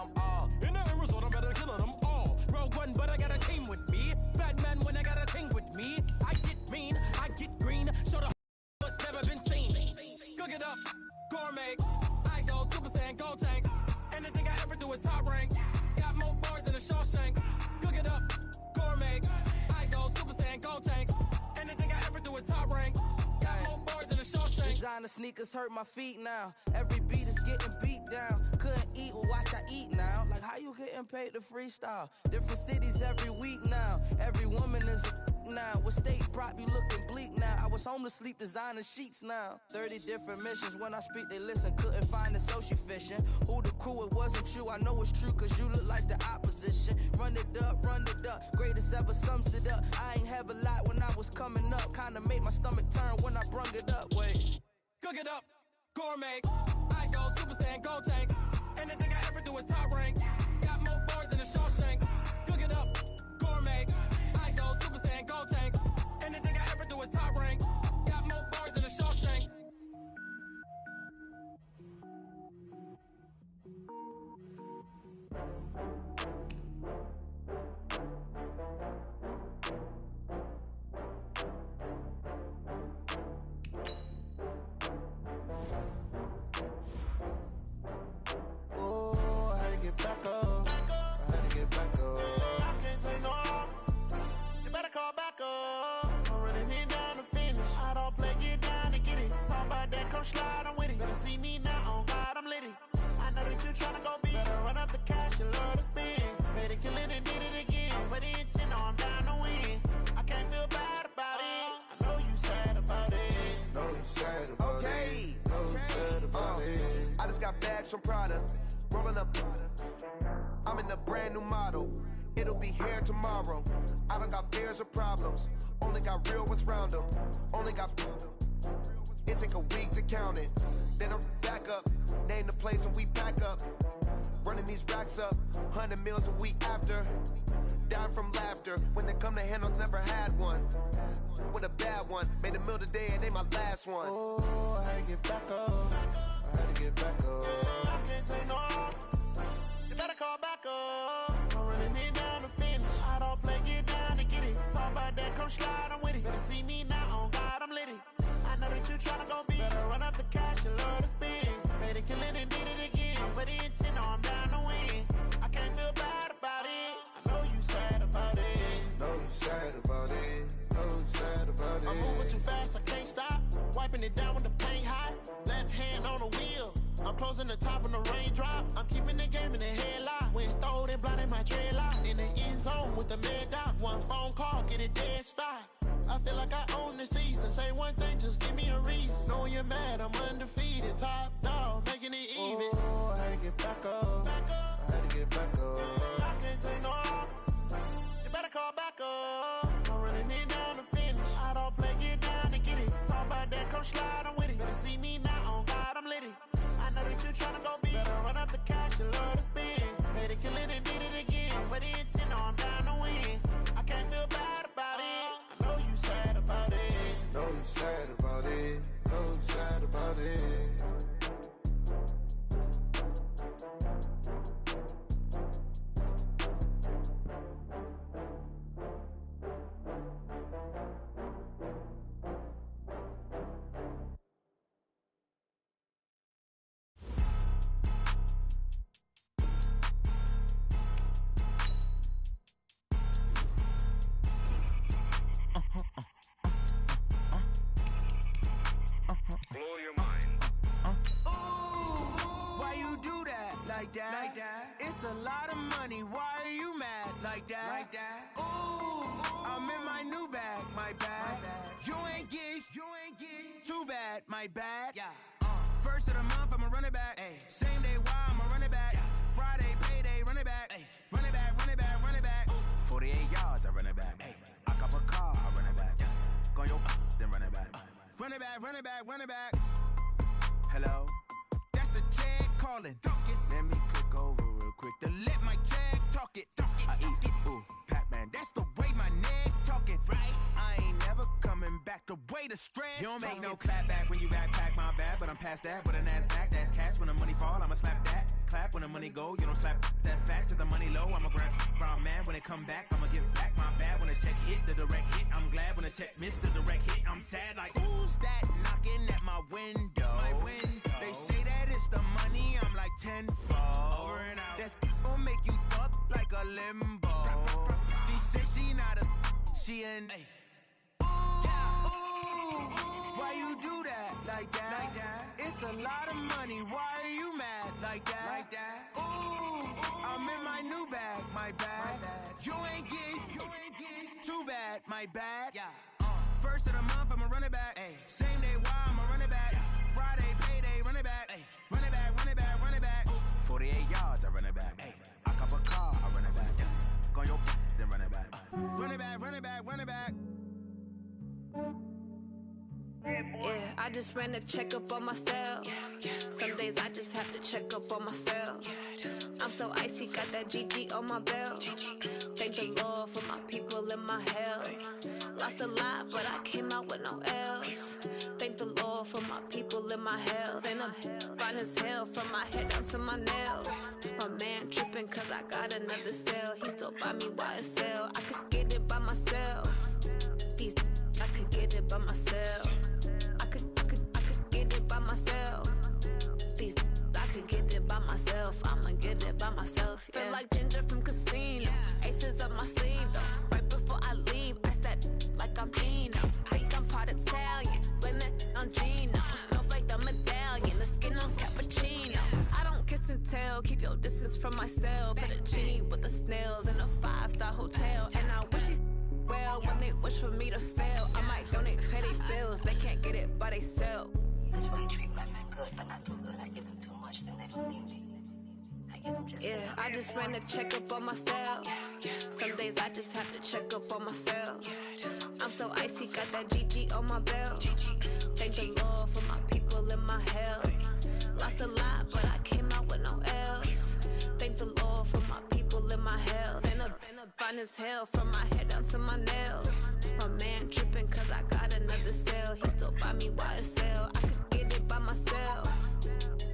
them all. In the end result, I'm better killing them all. Rogue One, but I got a team with me. Batman when I got a thing with me. I get mean, I get green. Show the what's never been seen. Cook it up, gourmet. I go Super Saiyan, Gold Tank. Anything I ever do is top rank. Got more bars than a Shawshank. Cook it up, gourmet. I go Super Saiyan, Gold Tank. Anything I ever do is top rank. Got more bars than a Shawshank. Designer sneakers hurt my feet now. Every beat is getting beat down. Couldn't eat, well watch I eat now. Like how you getting paid to freestyle? Different cities every week now. Every woman is a now. What state prop you looking bleak now? I was home to sleep designer sheets now. 30 different missions. When I speak they listen. Couldn't find it so she fishing. Who the crew, it wasn't you. I know it's true cause you look like the opposition. Run it up, greatest ever sums it up. I ain't have a lot when I was coming up. Kinda made my stomach turn when I brung it up. Wait. Cook it up, gourmet. I go Super Saiyan, Gold Tank. Anything I ever do is top rank. Got more bars than a Shawshank. Cook it up, gourmet. I go Super Saiyan, Gold Tank. Anything I ever do is top rank. Got more bars than a Shawshank. Back up. I had to get back up. I can't take no loss. You better call back up. I'm running it down to finish. I don't play, get down to get it. Talk about that, come slide, I'm with it. Better see me now, on God, I'm litty. I know that you tryna go big. Better run up the cash, you love to spend. Better kill it and did it again. But the intent, no, I'm down to win. I can't feel bad about it. I know you sad about it. Know you sad about it. Know you sad about it. I just got bags from Prada. Rolling up, I'm in a brand new model. It'll be here tomorrow. I don't got fears or problems. Only got real ones round them. Only got. It take a week to count it. Then I'm back up. Name the place and we pack up. Running these racks up. 100 meals a week after. Down from laughter. When they come to handles, never had one. With a bad one. Made a meal today and ain't my last one. Oh, I had to get back up. I had to get back up. I can't take no loss. You better call back up. I'm running it down to finish. I don't play, get down to get it. Talk about that, come slide, I'm with it. Better see me now, on God, I'm litty. I know that you tryna go big. Better run up the cash, you love to spend. Better kill it and did it again. But the intent, no, I'm down to win. I can't feel bad about it. I know you sad about it. Know you sad about it. Know you sad about it. I'm moving too fast, I can't stop. Wiping it down with the paint hot. Left hand on the wheel. I'm closing the top when the raindrop. I'm keeping the game in the headlock. When throwed and blinded my dreadlock. In the end zone with the mad dot. One phone call, get it dead stop. I feel like I own the season. Say one thing, just give me a reason. Knowing you're mad, I'm undefeated. Top dog, making it even. Oh, I had to get back up. I had to get back up. I can't take no loss. You better call back up. I'm running it down to finish. I don't play, get down to get it. Talk about that, come slide, I'm with it. Better see me now, on God, I'm litty. I know that you tryna go big. Better run up the cash, you love to spend. Better kill it and did it again. But the intent, no, I'm down to win. I can't feel bad about it. I know you sad about it. Know you sad about it. Know you sad about it. Like that. It's a lot of money. Why are you mad like that? Ooh, I'm in my new bag, my bad. You ain't get too bad, my bad. Yeah. First of the month, I'ma run it back. Ay. Same day, why I'ma run it back. Yeah. Friday, payday, run it back. Ay. Run it back, run it back, run it back. 48 yards, I run it back. Ay. I cop a car, I run it back. Yeah. Go yo, then run it back. Run it back, run it back, run it back. Hello? That's the jag calling. Let me click over real quick to let my jag talk it. I eat it, ooh, Pac-Man. That's the way my neck talking. Right? I ain't never coming back the way the stress. You don't make no clap back when you backpack, my bad, but I'm past that. With a NASDAQ, that's cash. When the money fall, I'ma slap that. clap when the money go. You don't slap that's fast to the money low. I'm a grand brown man when it come back. I'ma give back my bad when the check hit the direct hit. I'm glad when the check missed the direct hit. I'm sad like who's that knocking at my window? They say that it's the money. I'm like tenfold. Over and out. That's gon' make you up like a limbo. She said she not a she an why you do that like that? It's a lot of money. Why are you mad like that? Ooh, I'm in my new bag, my bad. You ain't get too bad, my bad. First of the month, I'ma run it back. Same day, why I'ma run it back. Friday, payday, run it back. Run it back, run it back, run it back. 48 yards, I run it back. I cop a car, I run it back. Go your then run it back. Run it back, run it back, run it back. Yeah, I just ran a checkup on myself. Some days I just have to check up on myself. I'm so icy, got that GG on my belt. Thank the Lord for my people in my health. Lost a lot, but I came out with no else. Thank the Lord for my people in my health. And I'm fine as hell from my head down to my nails. My man tripping cause I got another sale. He still buy me YSL. I could get it by myself. These I could get it by myself. I could get it by myself. These I could get it by myself. I'ma get it by myself. Yeah. Feel like Ginger from Casino. Aces up my sleeve though. Right before I leave, I said like I'm Dino. Think I'm part Italian. Blame it on Gino. Smells like the medallion. The skin on cappuccino. I don't kiss and tell. Keep your distance from myself. For the genie with the snails in a 5-star hotel. And I wish he's well when they wish for me to fail. I might donate petty bills. They can't get it by they sell. That's why I treat my men good, but not too good. I give them too much, then they don't need me. I give them just enough. I just ran a checkup on myself. Some days I just have to check up on myself. I'm so icy, got that GG on my belt. Thank the Lord for my people in my health. Lost a lot, but I came out with no else. Thank the Lord for my people in my health. And I'm fine as hell from my head down to my nails. My man tripping cause I got another sale. He still buy me YSL. I could get it by myself.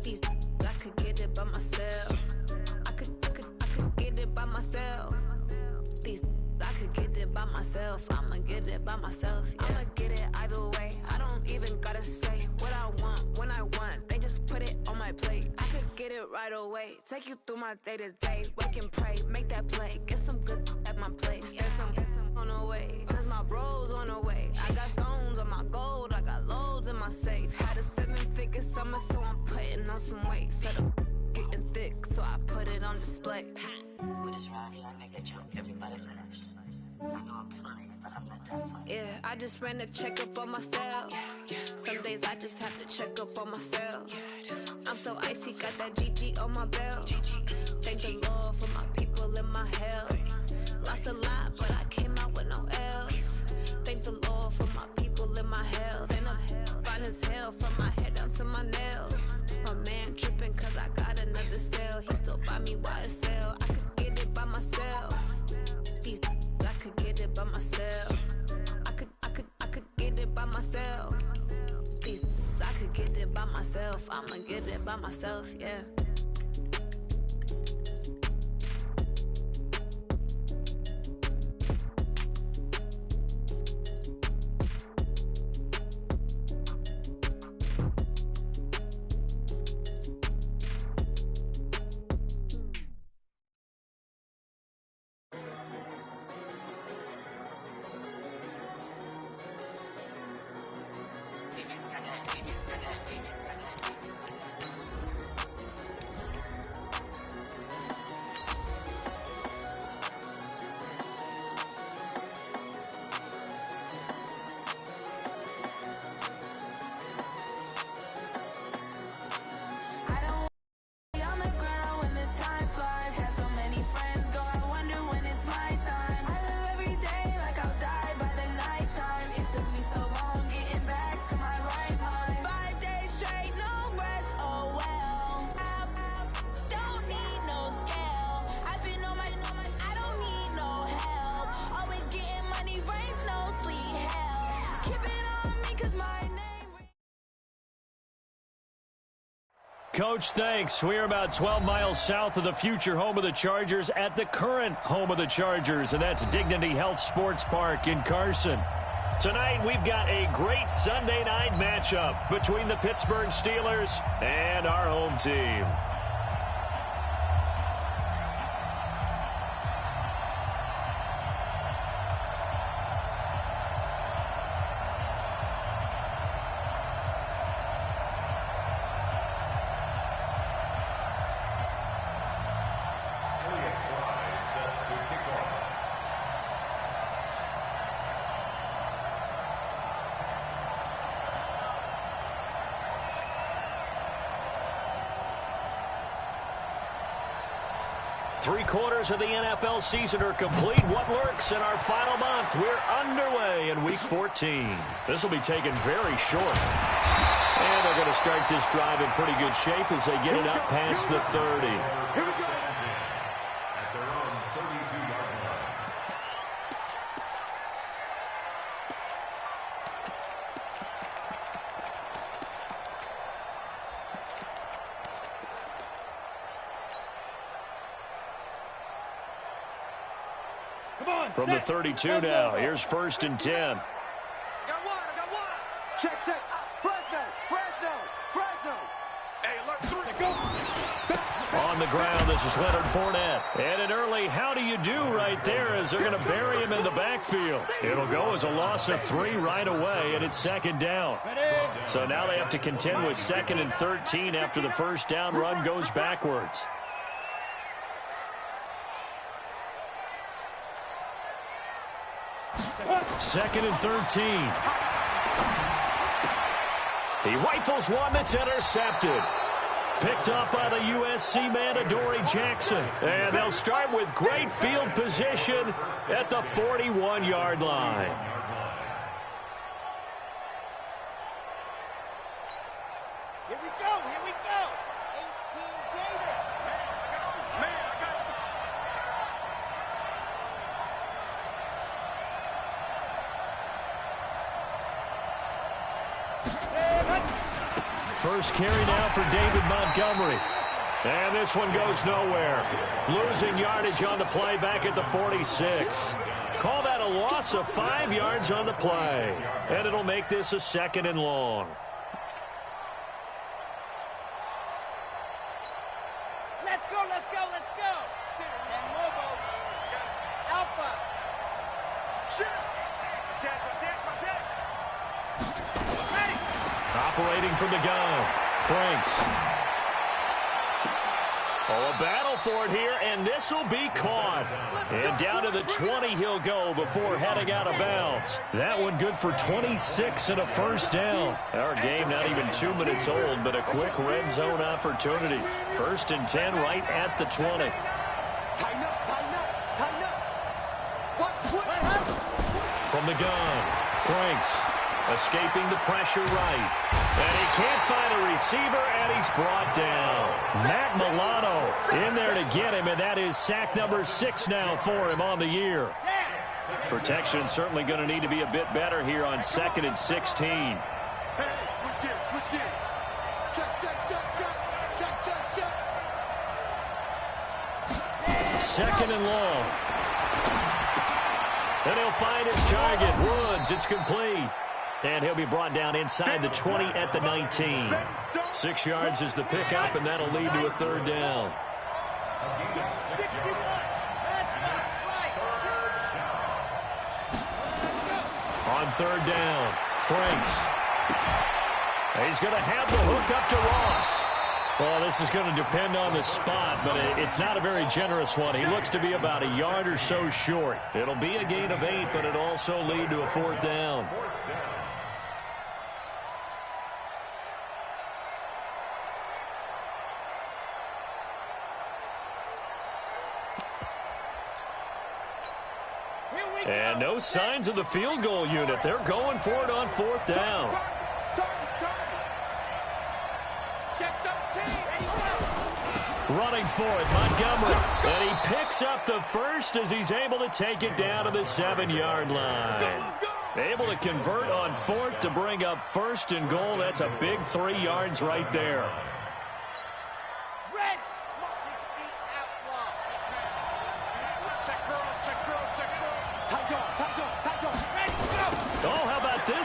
These I could get it by myself. I could get it by myself. These I could get it by myself. I'ma get it by myself. Yeah. I'ma get it either way. I don't even gotta say what I want when I want. They just put it on my plate. I could get it right away. Take you through my day to day. Wake and pray, make that play. Get some good at my place. There's some on the way. Cause my bro's on the way. I got stones on my gold. I got loads in my safe. Had a 7-figure summer, so I'm putting on some weight. Set up getting thick, so I put it on display. With this rhyme, I make a joke, everybody laughs. I know I'm funny, but I'm not that funny. Yeah, I just ran a checkup on myself. Some days I just have to check up on myself. I'm so icy, got that GG on my belt. Thank the Lord for my people in my health. Lost a lot, but I came out with no else. Thank the Lord for my people in my health. And I'm fine as hell from my head down to my nails. My man tripping cause I got another sale. He still buy me YSL. I could get it by myself. These I could get it by myself. I could get it by myself. These I could get it by myself. I'ma get it by myself, yeah. Coach, thanks. We're about 12 miles south of the future home of the Chargers at the current home of the Chargers, and that's Dignity Health Sports Park in Carson. Tonight, we've got a great Sunday night matchup between the Pittsburgh Steelers and our home team. Three-quarters of the NFL season are complete. What lurks in our final month? We're underway in Week 14. This will be taken very short. And they're going to start this drive in pretty good shape as they get it up past the 30. Here we go. At their own 32-yard line. From the 32 now, here's 1st and 10. I got one. Check. Fresno. Hey, alert 3. Go. On the ground, this is Leonard Fournette. And an early how do you do right there as they're going to bury him in the backfield. It'll go as a loss of 3 right away, and it's 2nd down. So now they have to contend with 2nd and 13 after the first down run goes backwards. Second and 13. He rifles one that's intercepted. Picked up by the USC man, Adoree Jackson. And they'll start with great field position at the 41-yard line. Here we go. 18 Gator. Man, I got you. First carry now for David Montgomery. And this one goes nowhere. Losing yardage on the play back at the 46. Call that a loss of 5 yards on the play. And it'll make this a 2nd and long. Let's go. And Lobo. Alpha. Shoot. Check. Ready. Operating from the gun. Franks. Oh, a battle for it here, and this will be caught. And down to the 20 he'll go before heading out of bounds. That one good for 26 and a first down. Our game not even 2 minutes old, but a quick red zone opportunity. 1st and 10 right at the 20. Tighten up. What happened? From the gun, Franks escaping the pressure right. And he can't find a receiver, and he's brought down. Matt Milano in there to get him, and that is sack number 6 now for him on the year. Protection certainly going to need to be a bit better here on 2nd and 16. Hey, switch gears. Check. 2nd and long. And he'll find his target. Woods, it's complete. And he'll be brought down inside the 20 at the 19. 6 yards is the pickup, and that'll lead to a 3rd down. 61. That's not right. On 3rd down, Franks. He's going to have the hook up to Ross. Well, this is going to depend on the spot, but it's not a very generous one. He looks to be about a yard or so short. It'll be a gain of 8, but it'll also lead to a 4th down. And no signs of the field goal unit. They're going for it on 4th down. Running for it, Montgomery. And he picks up the first as he's able to take it down to the 7-yard line. Able to convert on 4th to bring up 1st and goal. That's a big 3 yards right there.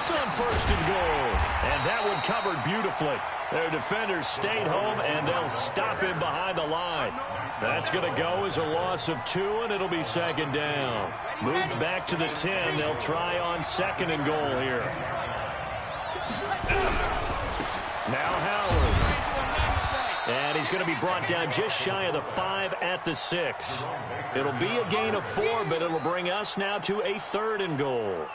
this on 1st and goal. And that one covered beautifully. Their defenders stayed home, and they'll stop him behind the line. That's going to go as a loss of 2, and it'll be 2nd down. Moved back to the 10. They'll try on 2nd and goal here. Now Howard. And he's going to be brought down just shy of the 5 at the 6. It'll be a gain of 4, but it'll bring us now to a 3rd and goal.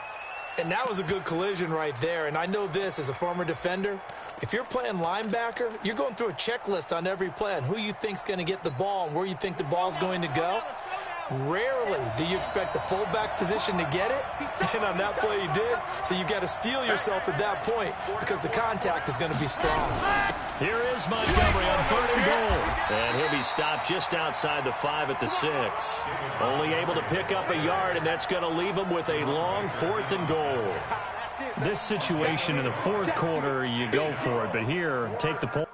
And that was a good collision right there. And I know this as a former defender. If you're playing linebacker, you're going through a checklist on every play on who you think's going to get the ball and where you think the ball's going to go. Rarely do you expect the fullback position to get it, and on that play he did. So you've got to steel yourself at that point because the contact is going to be strong. Here is Montgomery on 3rd and goal. And he'll be stopped just outside the 5 at the 6. Only able to pick up a yard, and that's going to leave him with a long 4th and goal. This situation in the 4th quarter, you go for it. But here, take the point.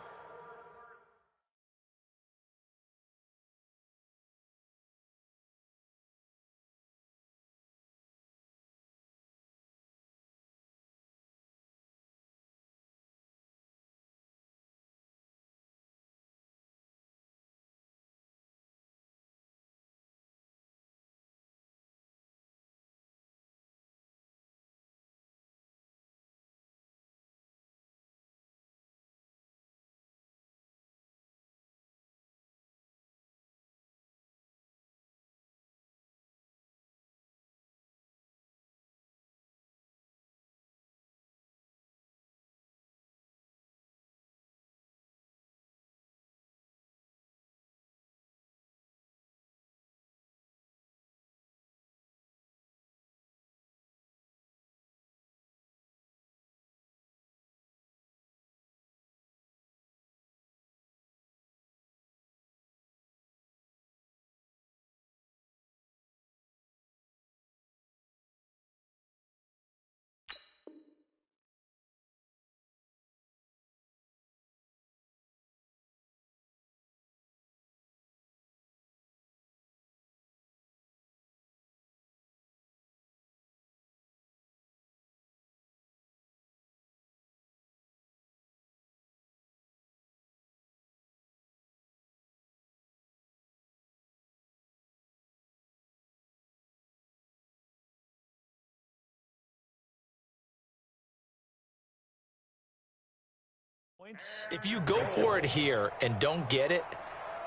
If you go for it here and don't get it,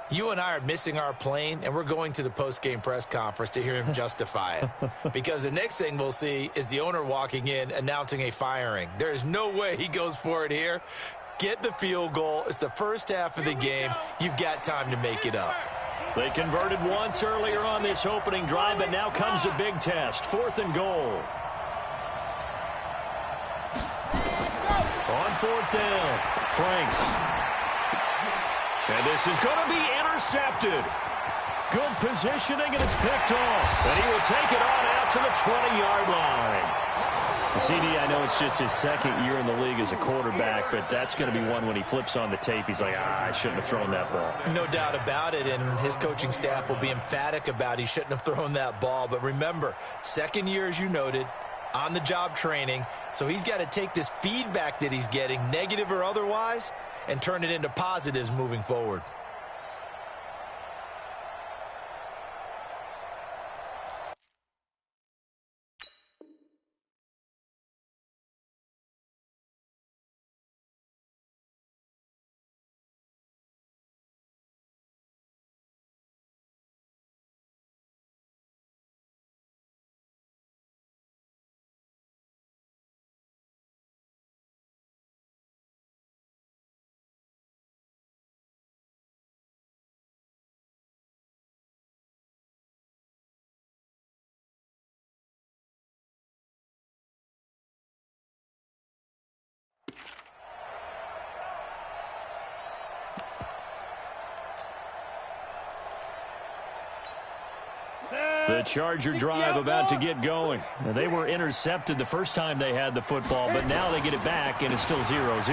you and I are missing our plane, and we're going to the post-game press conference to hear him justify it. Because the next thing we'll see is the owner walking in announcing a firing. There is no way he goes for it here. Get the field goal. It's the first half of the game. You've got time to make it up. They converted once earlier on this opening drive, but now comes a big test. 4th and goal. On 4th down, Franks. And this is going to be intercepted. Good positioning, and it's picked off. And he will take it on out to the 20-yard line. CD, I know it's just his 2nd year in the league as a quarterback, but that's going to be one when he flips on the tape. He's like, I shouldn't have thrown that ball. No doubt about it, and his coaching staff will be emphatic about he shouldn't have thrown that ball. But remember, 2nd year, as you noted, on-the-job training, so he's got to take this feedback that he's getting, negative or otherwise, and turn it into positives moving forward. The Charger drive about to get going. Now, they were intercepted the first time they had the football, but now they get it back, and it's still 0-0.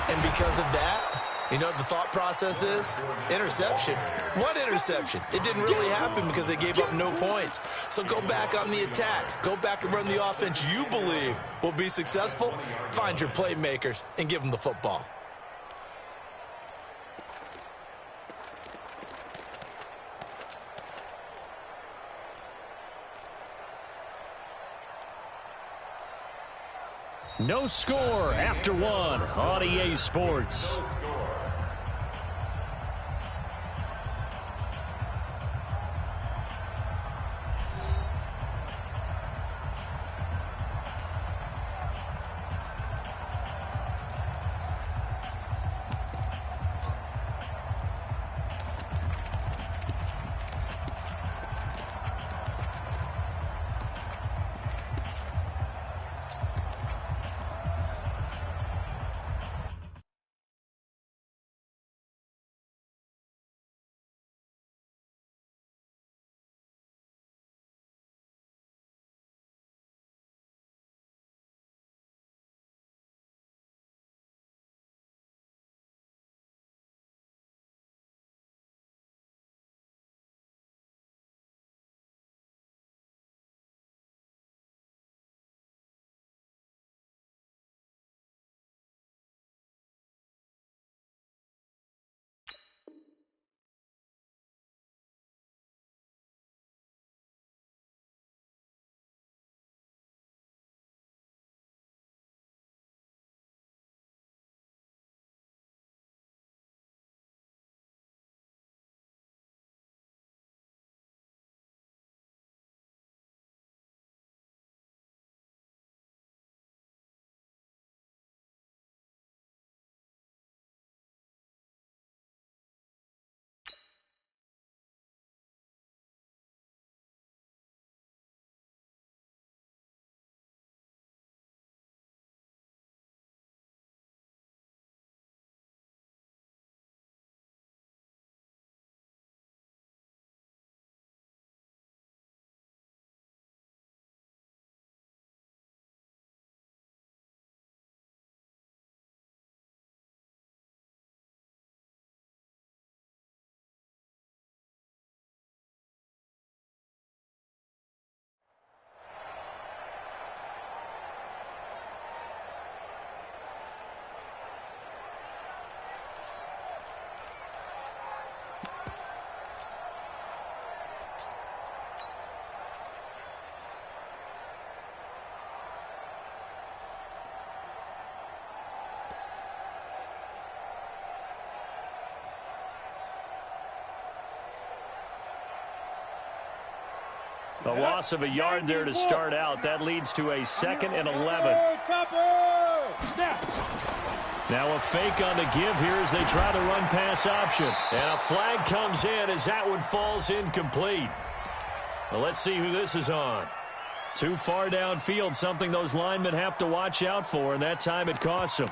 And because of that, You know what the thought process is? Interception. What interception? It didn't really happen because they gave up no points. So go back on the attack. Go back and run the offense you believe will be successful. Find your playmakers and give them the football. No score after one on EA Sports. A loss of a yard there to start out. That leads to a 2nd and 11. Now a fake on the give here as they try the run-pass option. And a flag comes in as that one falls incomplete. Well, let's see who this is on. Too far downfield, something those linemen have to watch out for, and that time it costs them.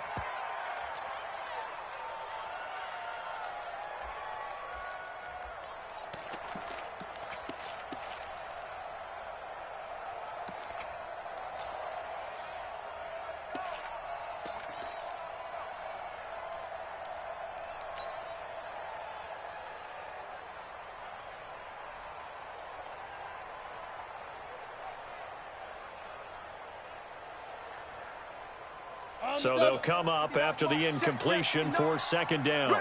So they'll come up after the incompletion for 2nd down.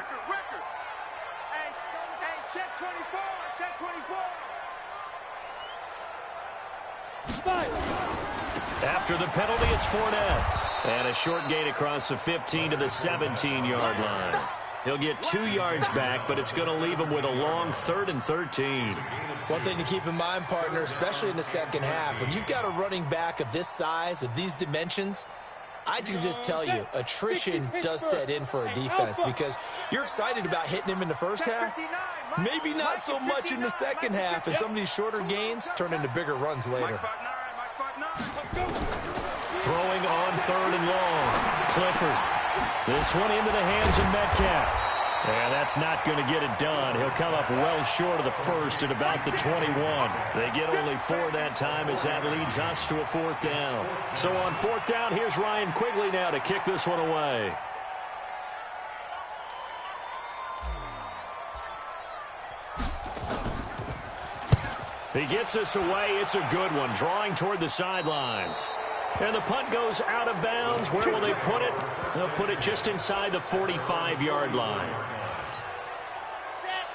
Check 24, check 24. After the penalty, it's Fournette. And a short gain across the 15 to the 17-yard line. He'll get 2 yards back, but it's going to leave him with a long 3rd and 13. One thing to keep in mind, partner, especially in the second half, when you've got a running back of this size, of these dimensions, I can just tell you, attrition does set in for a defense because you're excited about hitting him in the first half. Maybe not so much in the second half, and some of these shorter gains turn into bigger runs later. Throwing on 3rd and long. Clifford. This one into the hands of Metcalf. And that's not going to get it done. He'll come up well short of the first at about the 21. They get only 4 that time as that leads us to a 4th down. So on 4th down, here's Ryan Quigley now to kick this one away. He gets us away. It's a good one, drawing toward the sidelines. And the punt goes out of bounds. Where will they put it? They'll put it just inside the 45-yard line.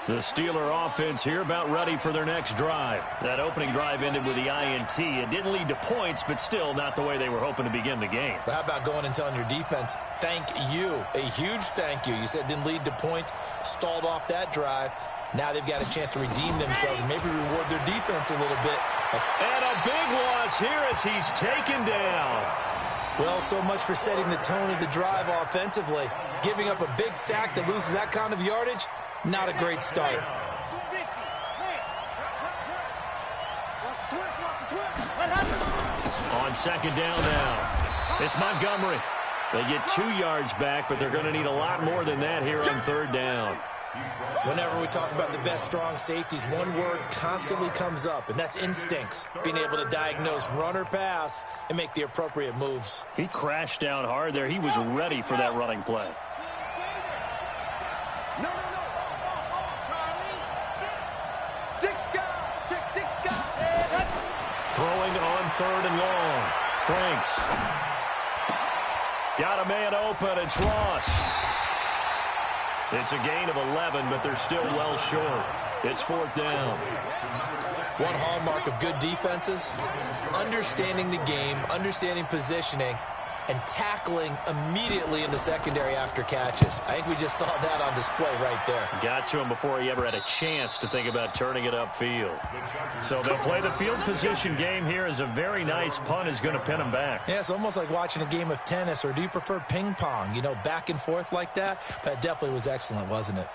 The Steeler offense here about ready for their next drive. That opening drive ended with the INT. It didn't lead to points, but still not the way they were hoping to begin the game. But how about going and telling your defense, thank you, a huge thank you. You said it didn't lead to points, stalled off that drive. Now they've got a chance to redeem themselves and maybe reward their defense a little bit. And a big loss here as he's taken down. Well, so much for setting the tone of the drive offensively. Giving up a big sack that loses that kind of yardage, not a great start. On second down now, it's Montgomery. They get 2 yards back, but they're going to need a lot more than that here on third down. Whenever we talk about the best strong safeties, one word constantly comes up, and that's instincts. Being able to diagnose run or pass and make the appropriate moves. He crashed down hard there. He was ready for that running play. Throwing on third and long. Franks. Got a man open. It's Ross. It's a gain of 11, but they're still well short. It's fourth down. One hallmark of good defenses is understanding the game, understanding positioning, and tackling immediately in the secondary after catches. I think we just saw that on display right there. Got to him before he ever had a chance to think about turning it upfield. So they'll play the field position game here as a very nice punt is going to pin him back. Yeah, it's almost like watching a game of tennis, or do you prefer ping pong? You know, back and forth like that? That definitely was excellent, wasn't it?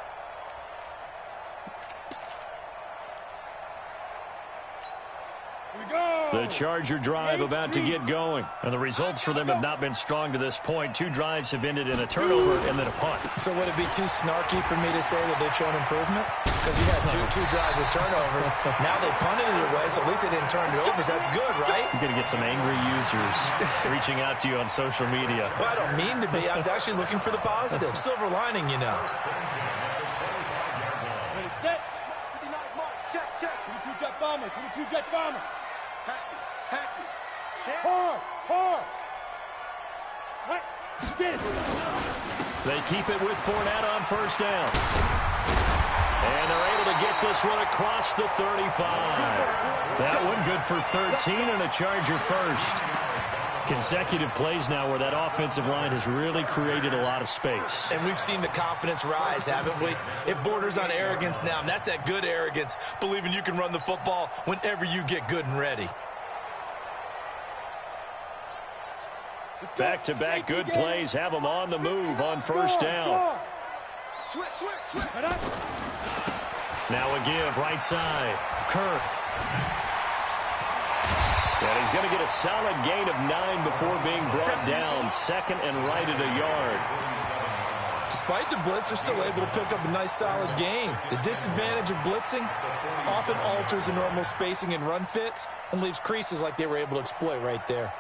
The Charger drive about to get going. And the results for them have not been strong to this point. 2 drives have ended in a turnover and then a punt. So would it be too snarky for me to say that they've shown improvement? Because you had two drives with turnovers. Now they punted it away, so at least they didn't turn it over. So that's good, right? You're going to get some angry users reaching out to you on social media. Well, I don't mean to be. I was actually looking for the positive. Silver lining, you know. Ready, set. 59 mark. Check, check. 22 jet bomber. 22 jet bomber. Hatchet. Hard. Right. Get it. They keep it with Fournette on first down. And they're able to get this one across the 35. That one good for 13 and a Charger first. Consecutive plays now where that offensive line has really created a lot of space. And we've seen the confidence rise, haven't we? It borders on arrogance now, and that's that good arrogance, believing you can run the football whenever you get good and ready. Back-to-back good plays have them on the move on first down. Now a give, right side. Kirk. And he's going to get a solid gain of 9 before being brought down. Second and right at a yard. Despite the blitz, they're still able to pick up a nice, solid gain. The disadvantage of blitzing often alters the normal spacing and run fits and leaves creases like they were able to exploit right there.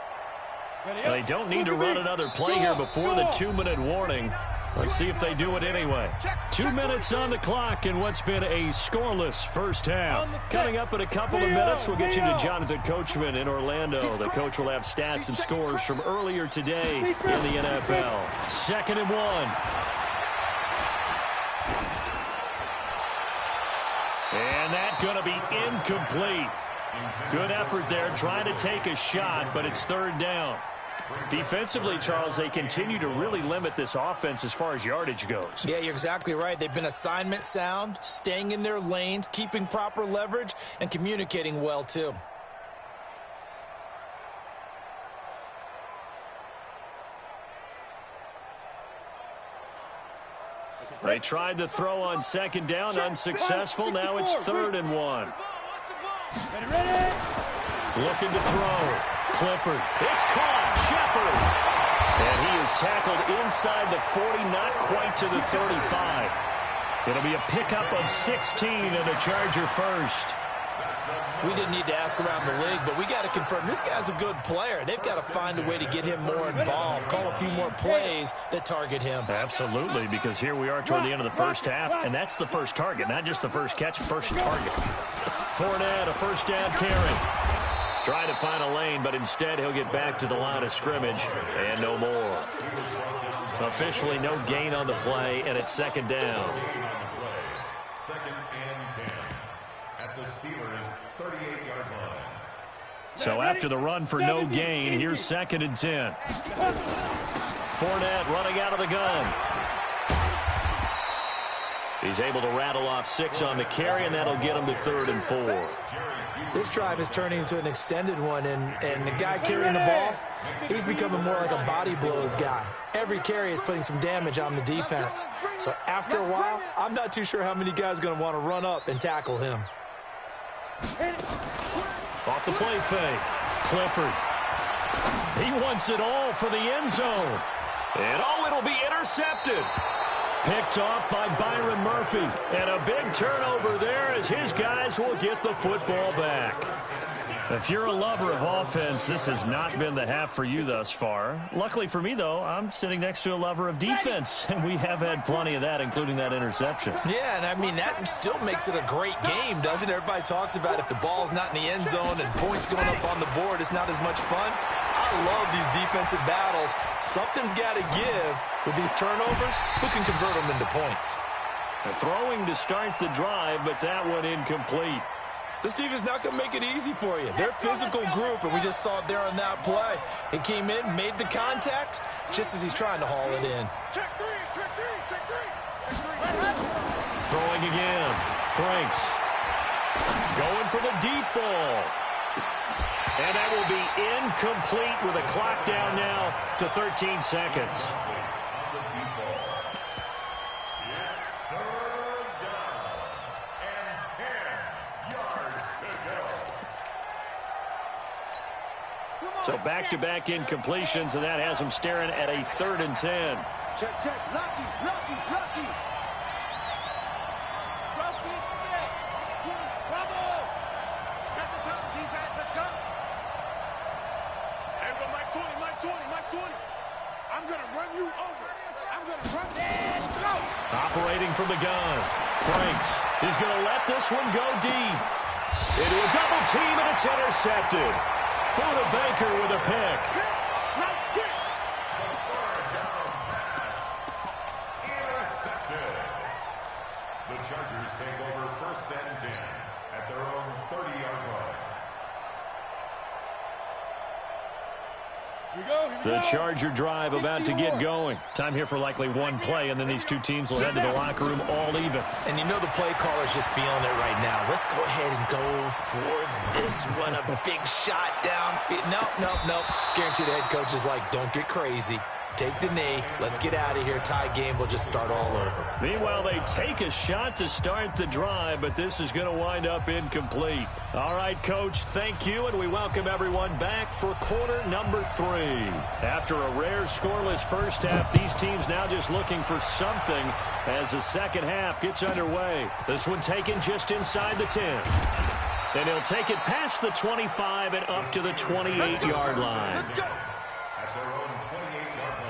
They don't need to run another play here before the 2-minute warning. Let's see if they do it anyway. 2 minutes on the clock in what's been a scoreless first half. Coming up in a couple of minutes, we'll get you to Jonathan Coachman in Orlando. The coach will have stats and scores from earlier today in the NFL. 2nd and 1. And that's going to be incomplete. Good effort there, trying to take a shot, but it's third down. Defensively, Charles, they continue to really limit this offense as far as yardage goes. Yeah, you're exactly right. They've been assignment sound, staying in their lanes, keeping proper leverage, and communicating well, too. They tried to throw on second down, unsuccessful. Now it's 3rd and 1. Looking to throw. Clifford. It's caught. Shepard. And he is tackled inside the 40, not quite to the 35. It'll be a pickup of 16 and a Charger first. We didn't need to ask around the league, but we got to confirm this guy's a good player. They've got to find a way to get him more involved, call a few more plays that target him. Absolutely, because here we are toward the end of the first half, and that's the first target, not just the first catch, first target. Fournette, a first down carry. Trying to find a lane, but instead he'll get back to the line of scrimmage and no more. Officially no gain on the play, and it's second down. Second and 10 at the Steelers' 38-yard line. So after the run for no gain, here's second and 10. Fournette running out of the gun. He's able to rattle off 6 on the carry, and that'll get him to 3rd and 4. This drive is turning into an extended one, and the guy carrying the ball, he's becoming more like a body blows guy. Every carry is putting some damage on the defense. So after a while, I'm not too sure how many guys are going to want to run up and tackle him. Off the play fake. Clifford. He wants it all for the end zone. And it'll be intercepted. Picked off by Byron Murphy. And a big turnover there as his guys will get the football back. If you're a lover of offense, this has not been the half for you thus far. Luckily for me, though, I'm sitting next to a lover of defense, and we have had plenty of that, including that interception. Yeah, and I mean, that still makes it a great game, doesn't it? Everybody talks about if the ball's not in the end zone and points going up on the board, it's not as much fun. I love these defensive battles. Something's got to give with these turnovers. Who can convert them into points? Throwing to start the drive, but that one incomplete. This defense not going to make it easy for you. They're a physical group, and we just saw it there on that play. It came in, made the contact, just as he's trying to haul it in. Check three, check three, check three, check three. Throwing again. Franks going for the deep ball. And that will be incomplete with a clock down now to 13 seconds. So back-to-back incompletions, and that has them staring at a 3rd and 10. Check, check. Lucky, lucky, lucky. Bravo. Set the tone, defense. Let's go. Everyone, Mike 20, Mike 20, Mike 20. I'm going to run you over. I'm going to run and go. Operating from the gun. Franks is going to let this one go deep. Into a double team, and it's intercepted. Buda Baker with a pick. Intercepted. The Chargers take over 1st and 10 at their own 30-yard line. The Charger drive about to get going. Time here for likely one play, and then these two teams will head to the locker room all even. And you know the play caller's just feeling it right now. Let's go ahead and go for this one. A big shot down. Nope. Guarantee the head coach is like, don't get crazy. Take the knee. Let's get out of here. Tie game. We'll just start all over. Meanwhile, they take a shot to start the drive, but this is going to wind up incomplete. All right, Coach, thank you, and we welcome everyone back for quarter number 3. After a rare scoreless first half, these teams now just looking for something as the second half gets underway. This one taken just inside the 10. And he'll take it past the 25 and up to the 28-yard line. At their own 28-yard line.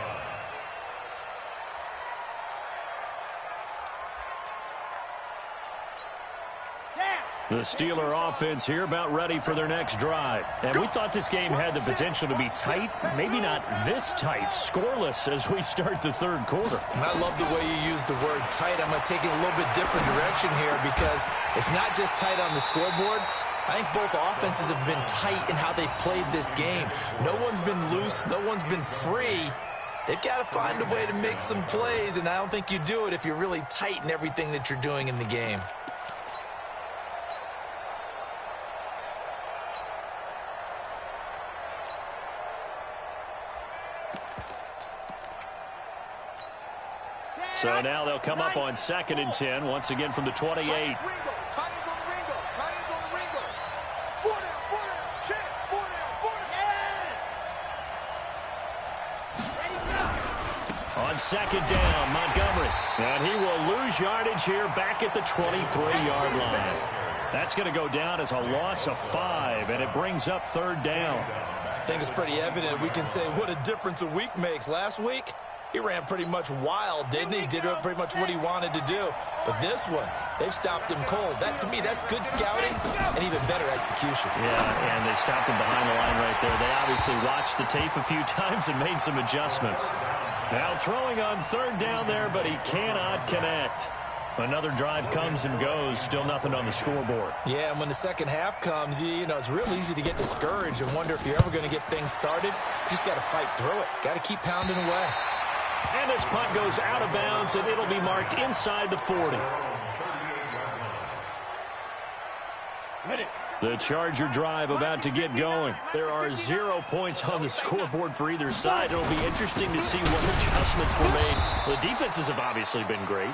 The Steeler offense here about ready for their next drive. And we thought this game had the potential to be tight, maybe not this tight, scoreless as we start the 3rd quarter. And I love the way you use the word tight. I'm going to take it a little bit different direction here because it's not just tight on the scoreboard. I think both offenses have been tight in how they've played this game. No one's been loose. No one's been free. They've got to find a way to make some plays, and I don't think you do it if you're really tight in everything that you're doing in the game. So now they'll come up on 2nd and 10, once again from the 28. On 2nd down, Montgomery. And he will lose yardage here back at the 23-yard line. That's going to go down as a loss of 5, and it brings up 3rd down. I think it's pretty evident. We can say what a difference a week makes. Last week, he ran pretty much wild, didn't he? Did pretty much what he wanted to do. But this one, they've stopped him cold. That, to me, that's good scouting and even better execution. Yeah, and they stopped him behind the line right there. They obviously watched the tape a few times and made some adjustments. Now throwing on third down there, but he cannot connect. Another drive comes and goes, still nothing on the scoreboard. Yeah, and when the second half comes, you know, it's real easy to get discouraged and wonder if you're ever going to get things started. You just got to fight through it. Got to keep pounding away. And this punt goes out of bounds, and it'll be marked inside the 40. The Charger drive about to get going. There are 0 points on the scoreboard for either side. It'll be interesting to see what adjustments were made. The defenses have obviously been great.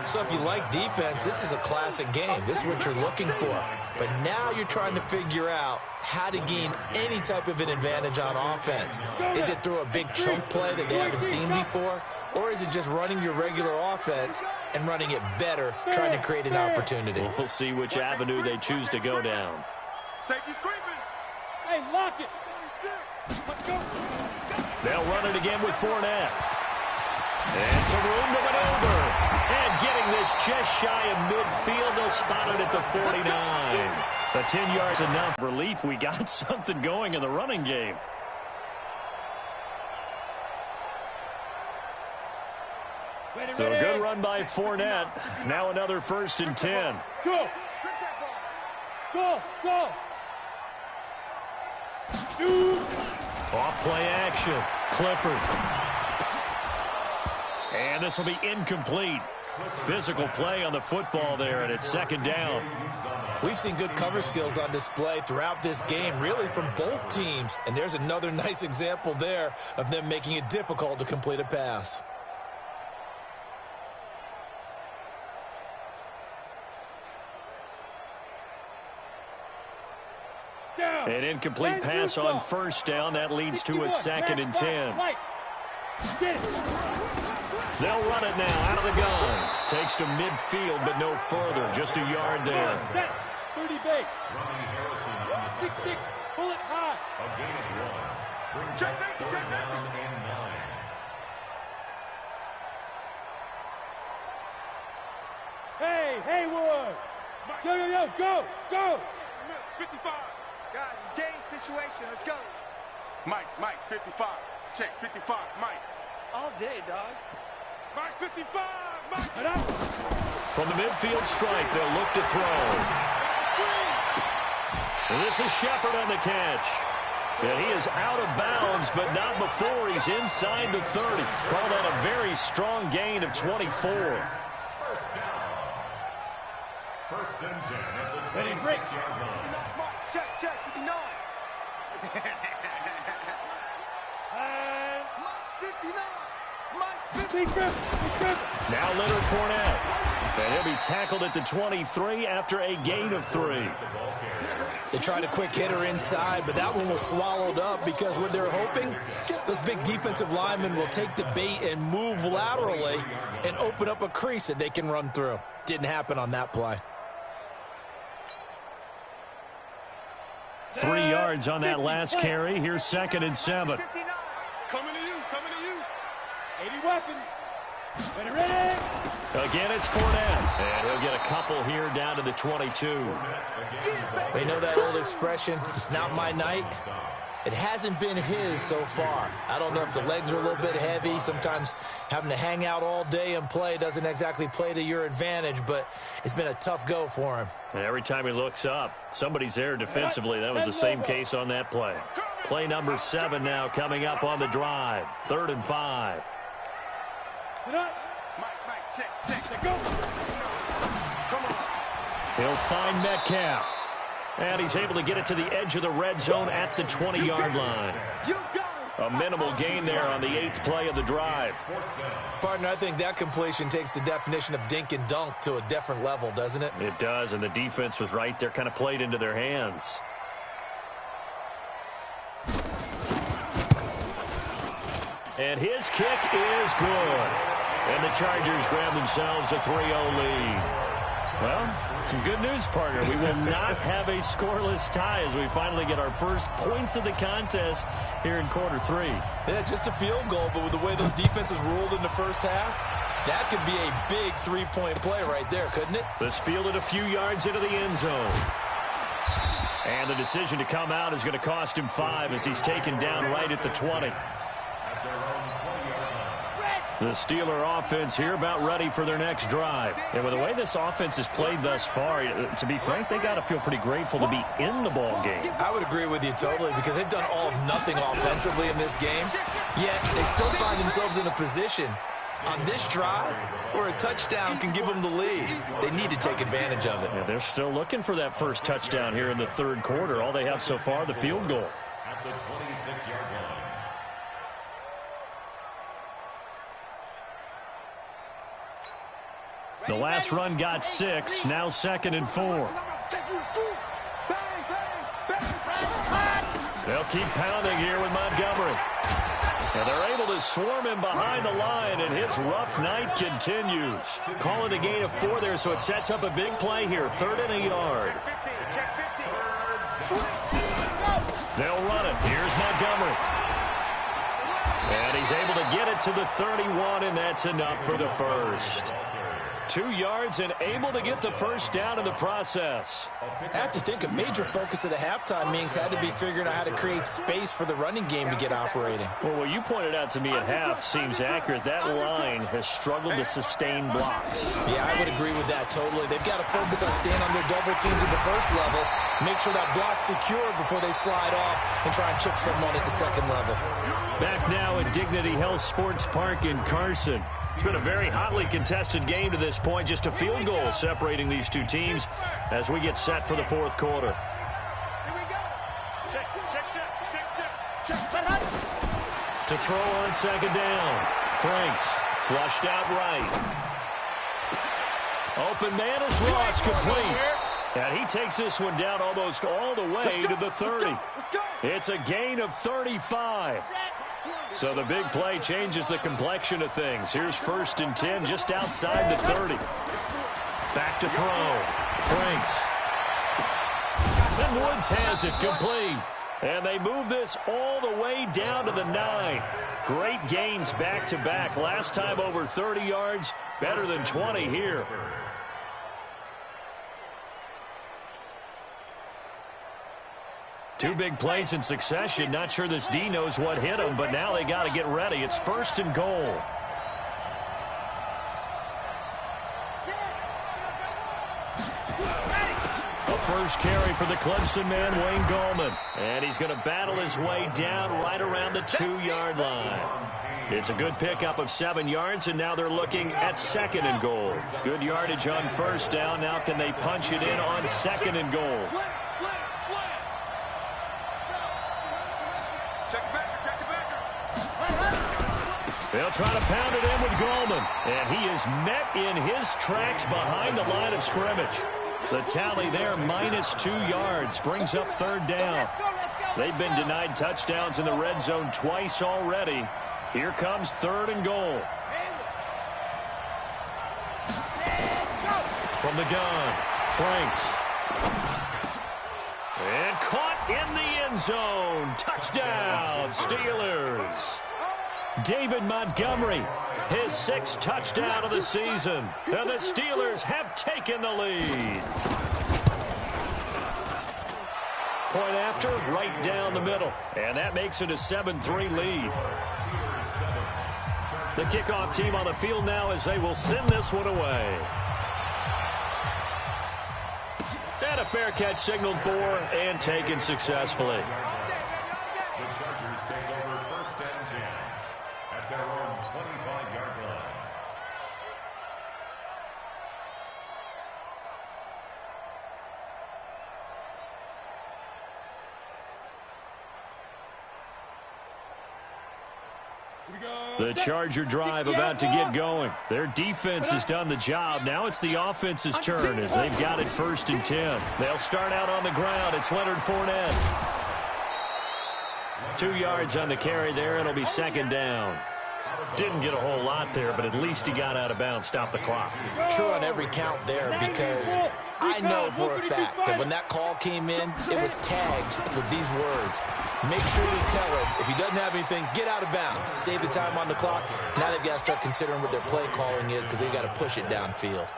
So if you like defense, this is a classic game. This is what you're looking for. But now you're trying to figure out how to gain any type of an advantage on offense. Is it through a big chunk play that they haven't seen before? Or is it just running your regular offense and running it better, trying to create an opportunity? We'll see which avenue they choose to go down. Safety's creeping. Hey, lock it. Let's go. They'll run it again with Fournette. And some room to maneuver. And getting this just shy of midfield. They'll spot it at the 49. The 10 yards enough relief. We got something going in the running game. So a good run by Fournette. Now another 1st and 10. Go. Go. Go. Shoot. Off play action. Clifford. And this will be incomplete. Physical play on the football there, and it's 2nd down. We've seen good cover skills on display throughout this game, really from both teams. And there's another nice example there of them making it difficult to complete a pass. An incomplete pass on 1st down. That leads to a 2nd and 10. They'll run it now out of the gun. Takes to midfield, but no further. Just a yard there. 30 base. 6-6. Pull it high. A gain of 1. Check safety. Check safety. Hey, Haywood. Yo, go. 55. Guys, it's game situation. Let's go. Mike, 55. Check, 55, Mike. All day, dog. Mike, 55, Mike. From the midfield stripe, they'll look to throw. And this is Shepard on the catch. And he is out of bounds, but not before he's inside the 30. Call that a very strong gain of 24. 1st down. 1st and 10 at the 26-yard line. Check, 59. And Mike 59. Now Leonard Fournette. And he'll be tackled at the 23 after a gain of 3. They tried a quick hitter inside, but that one was swallowed up because what they're hoping, those big defensive linemen will take the bait and move laterally and open up a crease that they can run through. Didn't happen on that play. 3 yards on that last carry. Here's 2nd and 7. Coming to you. 80 weapons. Ready. Again, it's Fournette. And he'll get a couple here down to the 22. We know that old expression, it's not my night. It hasn't been his so far. I don't know if the legs are a little bit heavy. Sometimes having to hang out all day and play doesn't exactly play to your advantage, but it's been a tough go for him. And every time he looks up, somebody's there defensively. That was the same case on that play. Play number 7 now coming up on the drive. 3rd and 5. Mike, check, go. Come on. He'll find Metcalf. And he's able to get it to the edge of the red zone at the 20-yard line. A minimal gain there on the 8th play of the drive. Partner, I think that completion takes the definition of dink and dunk to a different level, doesn't it? It does, and the defense was right there, kind of played into their hands. And his kick is good. And the Chargers grab themselves a 3-0 lead. Well, some good news, partner. We will not have a scoreless tie as we finally get our first points of the contest here in quarter 3. Yeah, just a field goal, but with the way those defenses ruled in the first half, that could be a big three-point play right there, couldn't it? This fielded a few yards into the end zone. And the decision to come out is going to cost him 5 as he's taken down right at the 20. The Steeler offense here about ready for their next drive. And with the way this offense has played thus far, to be frank, they got to feel pretty grateful to be in the ball game. I would agree with you totally because they've done all of nothing offensively in this game, yet they still find themselves in a position on this drive where a touchdown can give them the lead. They need to take advantage of it. Yeah, they're still looking for that first touchdown here in the third quarter. All they have so far, the field goal. At the 26-yard line. The last run got 6, now 2nd and 4. They'll keep pounding here with Montgomery. And they're able to swarm him behind the line, and his rough night continues. Call it a gain of 4 there, so it sets up a big play here, 3rd and a yard. They'll run it. Here's Montgomery. And he's able to get it to the 31, and that's enough for the first. 2 yards and able to get the first down in the process. I have to think a major focus of the halftime meetings had to be figuring out how to create space for the running game to get operating. Well, what you pointed out to me at half seems accurate. That line has struggled to sustain blocks. Yeah, I would agree with that totally. They've got to focus on staying on their double teams at the first level, make sure that block's secure before they slide off and try and chip someone at the second level. Back now at Dignity Health Sports Park in Carson. It's been a very hotly contested game to this point. Just a field goal separating these two teams as we get set for the fourth quarter. To throw on second down. Franks flushed out right. Open man is Ross, complete. And he takes this one down almost all the way to the 30. It's a gain of 35. So the big play changes the complexion of things. Here's 1st and 10 just outside the 30. Back to throw. Franks. And Woods has it complete. And they move this all the way down to the 9. Great gains back-to-back. Last time over 30 yards. Better than 20 here. Two big plays in succession. Not sure this D knows what hit him, but now they got to get ready. It's 1st and goal. The first carry for the Clemson man, Wayne Gallman. And he's going to battle his way down right around the 2-yard line. It's a good pickup of 7 yards, and now they're looking at 2nd and goal. Good yardage on 1st down. Now can they punch it in on 2nd and goal? They'll try to pound it in with Gallman. And he is met in his tracks behind the line of scrimmage. The tally there, minus 2 yards, brings up 3rd down. They've been denied touchdowns in the red zone twice already. Here comes 3rd and goal. From the gun, Franks. And caught in the end zone. Touchdown, Steelers. David Montgomery, his 6th touchdown of the season. And the Steelers have taken the lead. Point after, right down the middle. And that makes it a 7-3 lead. The kickoff team on the field now as they will send this one away. And a fair catch signaled for and taken successfully. The Chargers take over 1st and 10 at their own 25-yard line. The Charger drive about to get going. Their defense has done the job. Now it's the offense's turn as they've got it 1st and 10. They'll start out on the ground. It's Leonard Fournette. 2 yards on the carry there. It'll be 2nd down. Didn't get a whole lot there, but at least he got out of bounds, stopped the clock. True on every count there, because I know for a fact that when that call came in, it was tagged with these words. Make sure you tell him, if he doesn't have anything, get out of bounds. Save the time on the clock. Now they've got to start considering what their play calling is, because they've got to push it downfield.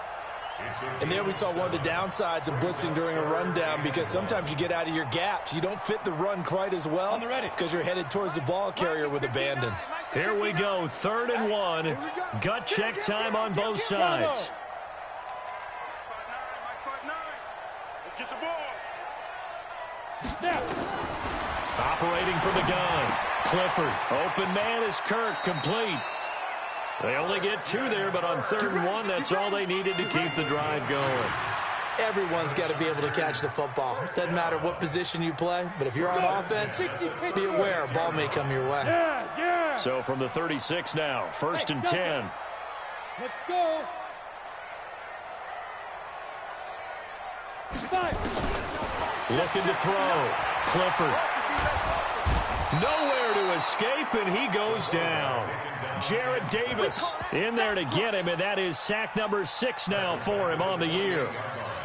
And there we saw one of the downsides of blitzing during a rundown, because sometimes you get out of your gaps. You don't fit the run quite as well because you're headed towards the ball carrier with abandon. Here we go, 3rd and 1. Gut check time on both sides. Let's get the ball. Operating from the gun. Clifford. Open man is Kirk. Complete. They only get 2 there, but on 3rd and 1, that's all they needed to keep the drive going. Everyone's got to be able to catch the football. Doesn't matter what position you play, but if you're on offense, be aware a ball may come your way. So from the 36 now, 1st and 10. Let's go. Looking to throw. Clifford. Nowhere to escape, and he goes down. Jarrett Davis in there to get him, and that is sack number 6 now for him on the year.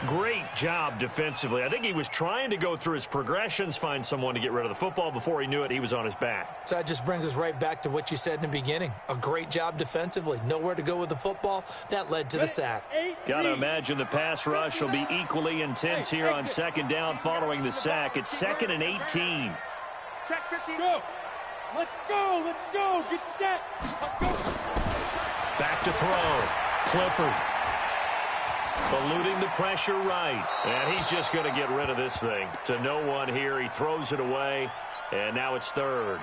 Great job defensively. I think he was trying to go through his progressions, find someone to get rid of the football. Before he knew it, he was on his back. So that just brings us right back to what you said in the beginning. A great job defensively. Nowhere to go with the football. That led to the sack. Got to imagine the pass rush will be equally intense here on 2nd down following the sack. It's 2nd and 18. Check 15. Go. Let's go. Let's go. Get set. Let's go. Back to throw. Clifford. Eluding the pressure right. And he's just going to get rid of this thing. To no one here. He throws it away. And now it's 3rd.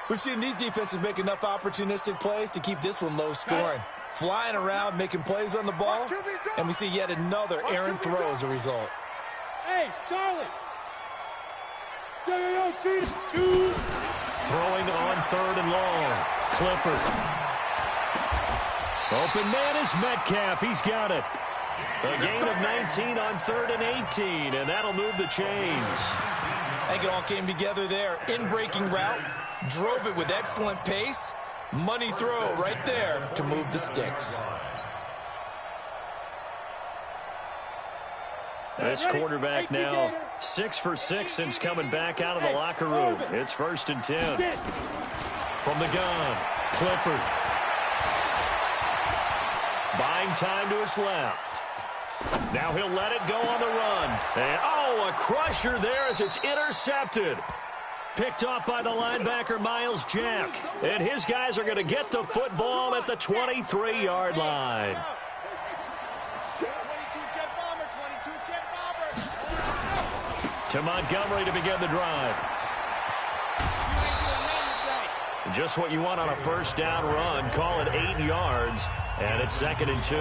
We've seen these defenses make enough opportunistic plays to keep this one low scoring. Flying around, making plays on the ball. And we see yet another errant throw as a result. Hey, Charlie. Yo, shoot. Throwing on 3rd and long. Clifford. Open man is Metcalf. He's got it. A gain of 19 on 3rd and 18, and that'll move the chains. I think it all came together there. In-breaking route, drove it with excellent pace. Money throw right there to move the sticks. This quarterback now 6 for 6 since coming back out of the locker room. It's 1st and 10. From the gun, Clifford. Buying time to his left. Now he'll let it go on the run. And, a crusher there as it's intercepted. Picked off by the linebacker, Miles Jack. And his guys are going to get the football at the 23-yard line. To Montgomery to begin the drive. Just what you want on a 1st down run. Call it 8 yards. And it's 2nd and 2.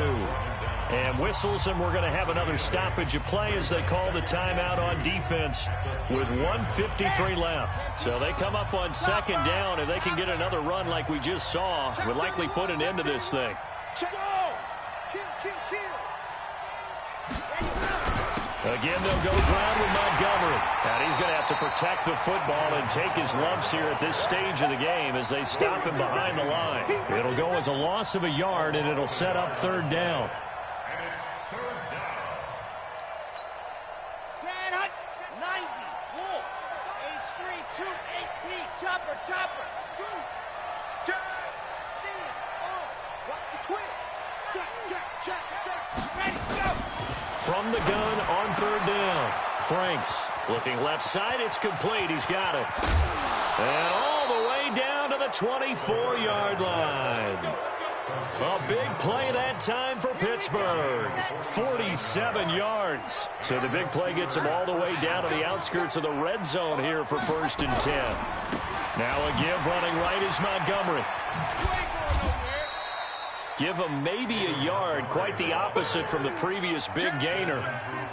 And whistles, and we're going to have another stoppage of play as they call the timeout on defense with 1:53 left. So they come up on 2nd down. If they can get another run like we just saw, would likely put an end to this thing. Again, they'll go ground with Montgomery. And he's going to have to protect the football and take his lumps here at this stage of the game as they stop him behind the line. It'll go as a loss of a yard, and it'll set up 3rd down. From the gun on 3rd down. Franks looking left side. It's complete. He's got it. And all the way down to the 24-yard line. A big play that time for Pittsburgh. 47 yards. So the big play gets him all the way down to the outskirts of the red zone here for 1st and 10. Now a give running right is Montgomery. Give him maybe a yard, quite the opposite from the previous big gainer.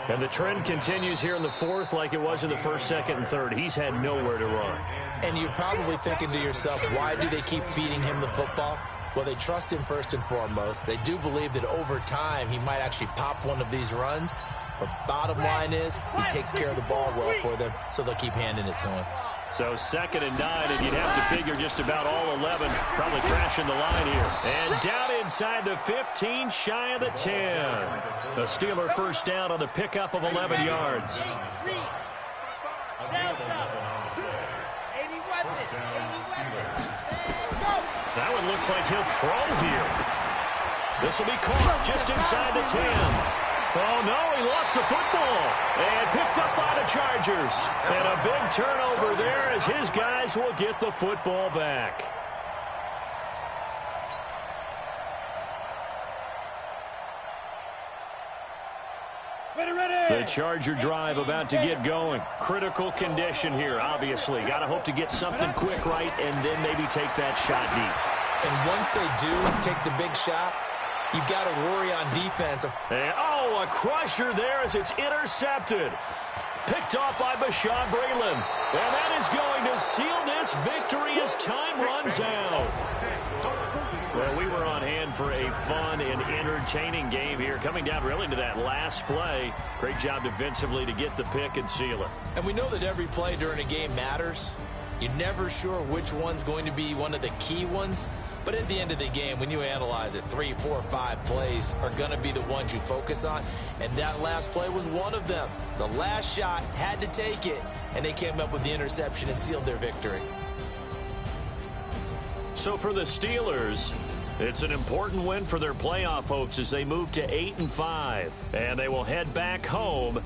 And the trend continues here in the 4th like it was in the 1st, 2nd, and 3rd. He's had nowhere to run. And you're probably thinking to yourself, why do they keep feeding him the football? Well, they trust him first and foremost. They do believe that over time he might actually pop one of these runs. But bottom line is he takes care of the ball well for them, so they'll keep handing it to him. So 2nd and 9, and you'd have to figure just about all 11 probably crashing the line here. And down inside the 15, shy of the 10. The Steeler first down on the pickup of 11 yards. That one looks like he'll throw here. This will be caught just inside the 10. Oh, no, he lost the football. And picked up by the Chargers. And a big turnover there as his guys will get the football back. The Charger drive about to get going. Critical condition here, obviously. Got to hope to get something quick right and then maybe take that shot deep. And once they do take the big shot, you've got to worry on defense. And, oh, a crusher there as it's intercepted. Picked off by Bashaud Breeland. And that is going to seal this victory as time runs out. Well, we were on hand for a fun and entertaining game here. Coming down really to that last play. Great job defensively to get the pick and seal it. And we know that every play during a game matters. You're never sure which one's going to be one of the key ones. But at the end of the game, when you analyze it, 3, 4, 5 plays are going to be the ones you focus on. And that last play was one of them. The last shot had to take it, and they came up with the interception and sealed their victory. So for the Steelers, it's an important win for their playoff hopes as they move to 8-5. And they will head back home